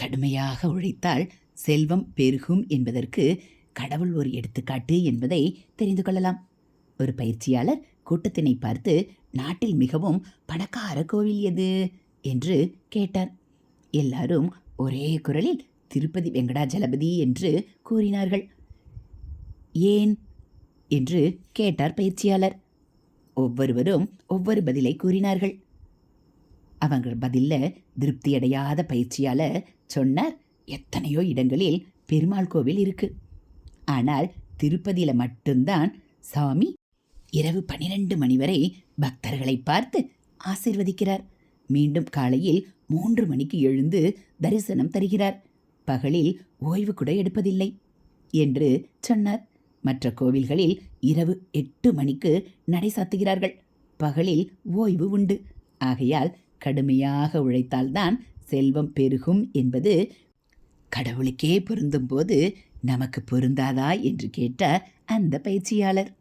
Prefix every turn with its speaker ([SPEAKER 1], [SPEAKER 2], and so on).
[SPEAKER 1] கடுமையாக உழைத்தால் செல்வம் பெருகும் என்பதற்கு கடவுள் ஒரு எடுத்துக்காட்டு என்பதை தெரிந்து கொள்ளலாம். ஒரு பயிற்சியாளர் கூட்டத்தினை பார்த்து, நாட்டில் மிகவும் பணக்கார கோவில் எது என்று கேட்டார். எல்லாரும் ஒரே குரலில் திருப்பதி வெங்கடாஜலபதி என்று கூறினார்கள். ஏன் என்று கேட்டார் பயிற்சியாளர். ஒவ்வொருவரும் ஒவ்வொரு பதிலை கூறினார்கள். அவங்க பதில்ல திருப்தியடையாத பயிற்சியாளர் சொன்னார், எத்தனையோ இடங்களில் பெருமாள் கோவில் இருக்கு, ஆனால் திருப்பதியில மட்டும்தான் சாமி இரவு 12 மணி வரை பக்தர்களை பார்த்து ஆசீர்வதிக்கிறார். மீண்டும் காலையில் 3 மணிக்கு எழுந்து தரிசனம் தருகிறார். பகலில் ஓய்வு கூட எடுப்பதில்லை என்று சொன்னார். மற்ற கோவில்களில் இரவு 8 மணிக்கு நடை சாத்துகிறார்கள். பகலில் ஓய்வு உண்டு. ஆகையால் கடுமையாக உழைத்தால்தான் செல்வம் பெருகும் என்பது கடவுளுக்கே பொருந்தும் போது நமக்கு பொருந்தாதா என்று கேட்டார் அந்த பயிற்சியாளர்.